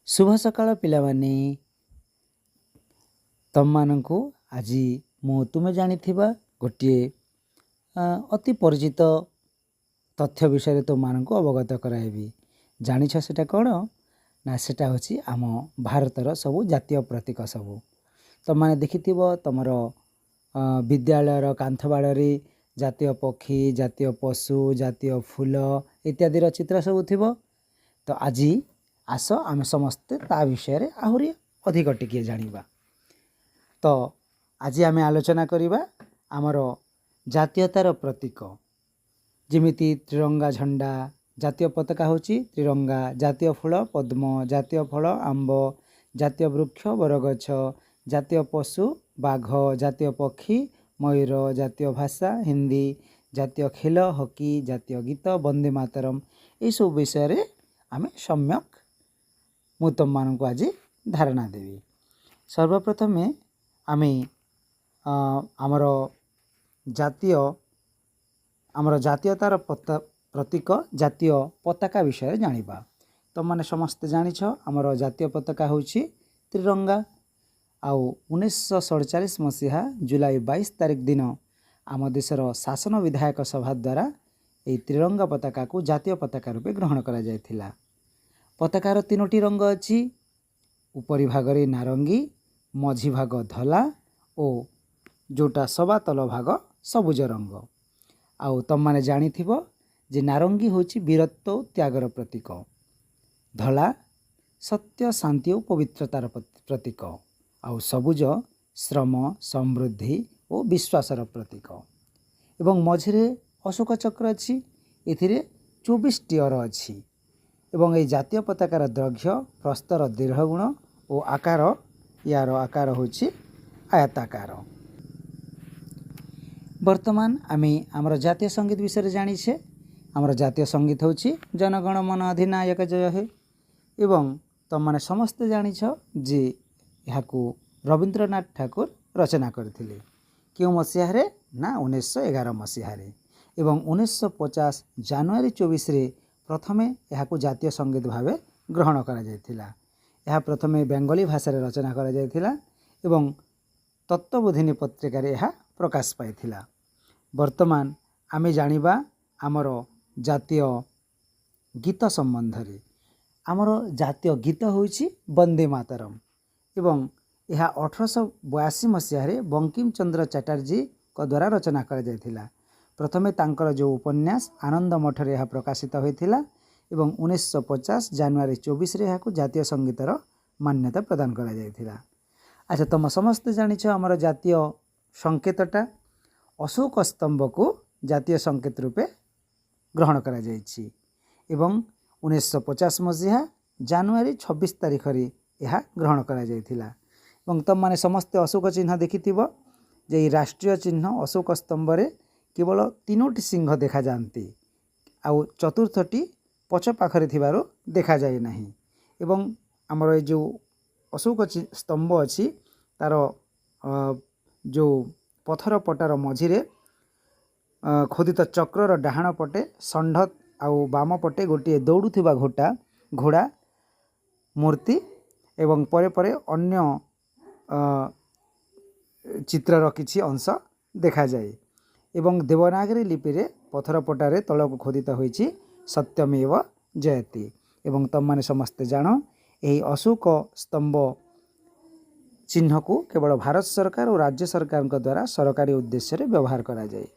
शुभ सकाळ पिलामाने तममानंकु आज मु तुमे जानिथिबा गोटे अति परिचित तथ्य विषय तुमको अवगत कराइबी। जानिछ सेटा कौन ना सेटा होछि आम भारतर सबु जातीय प्रतीक सबु तुम माने देखिथिबो तमर विद्यालयर कांथबाड़ी जातीय पक्षी जातीय पशु जातीय फूल इत्यादि चित्र सब थिबो। तो आज आस आम समस्ते ता विषय आहुरी अधिक टिके जानिबा। तो आज आम आलोचना करिबा आमर जातीयतार प्रतीक जिमिति त्रिरंगा झंडा जातीय पताका होची त्रिरंगा जातीय फूल पद्म जातीय फल आंब जातीय वृक्ष बरगछ जातीय पशु बाघ जातीय पक्षी मयूर जातीय भाषा हिंदी जातीय खेल हॉकी जातीय गीत वंदे मातरम ये सब विषय आम सम्यक मु तुम मानक आज धारणा देवी। सर्वप्रथमे आम आमर जातीयतार प्रतीक जातीय पताका विषय जानिबा। तुम माने समस्ते जानिछ आमर जातीय पताका होछि त्रिरंगा। आउ 1947 मसीहा जुलाई 22 तारिख दिन आम देशर शासन विधायक सभा द्वारा यह त्रिरंगा पताका को जातीय पताका रूपे ग्रहण करा जायथिला। पताकार 3टी रंग अच्छी उपरी भागरे नारंगी मझी भाग धला और जोटा सभा तल भाग सबुज रंग। आउ तुम माने जानिथिबो जे नारंगी होछि वीरत्व त्यागर प्रतीक धला सत्य शांति और पवित्रतार प्रतीक आउ सबुज श्रम समृद्धि और विश्वासर प्रतीक एवं मझिरे अशोक चक्र अच्छी एथिरे 24टी अर अच्छी एवं ये जातीय पताकार दैर्घ्य प्रस्तर दीर्घगुण और आकार यार आकार होछि आयताकार। वर्तमान आमे आमर जातीय संगीत विषय जानिछे। आमर जातीय संगीत होछि जनगण मन अधिनायक जय हे एवं तुम माने समस्ते जानिछ जे याकू रवींद्रनाथ ठाकुर रचना करथिले क्यों मसीहा रे ना 1911 मसीहा रे एवं 1950 जनवरी 24 रे प्रथमे याकू जातीय संगीत भावे ग्रहण करा जायथिला। यह प्रथमे बेंगली भाषा रे रचना करा जायथिला एवं तत्वबोधिनी पत्रिका रे यह प्रकाश पाइथिला। वर्तमान आमे जानिबा आमर जातीय गीत संबंध रे। आमर जातीय गीत होछि वंदे मातरम एवं यह 1882 मसीहा रे बंकिम चंद्र चटर्जी को द्वारा रचना करा जायथिला। प्रथमे तांकर जो उपन्यास आनंद मठ रे यह प्रकाशित होइथिला एवं 1950 जनवरी 24 रे यह जातीय संगीतर मान्यता प्रदान करा जायथिला। अच्छा तुम समस्त जानिछ आमर जातीय संकेतटा अशोक स्तंभ को जातीय संकेत रूपे ग्रहण करा जायछि एवं 1950 मसीहा जनवरी 26 तारिख रे यह ग्रहण करा जायथिला। एवं तुम माने समस्त अशोक चिन्ह देखिथिबो जे राष्ट्रीय चिन्ह अशोक स्तंभ रे केवल 3टी सिंह देखा जाती आउ चतुर्थटी पछ पाखरे थिबारो देखा जाय नाही एवं हमर ए जो अशोक स्तंभ अछि तार जो पथर पटार मझिरे खोदित चक्रर डाहाण पटे षंढ आउ बाम पटे गोटे दौड़ुथिबा घोड़ा मूर्ति एवं परे परे अन्य चित्रर किछि अंश देखा जाए एवं देवनागरी लिपि रे पथर पटारे तलक खोदित होइछि सत्यमेव जयते एवं तुम माने समस्ते जान यही अशोक स्तंभ चिन्ह को केवल भारत सरकार और राज्य सरकार द्वारा सरकारी उद्देश्य रे व्यवहार करा जाए।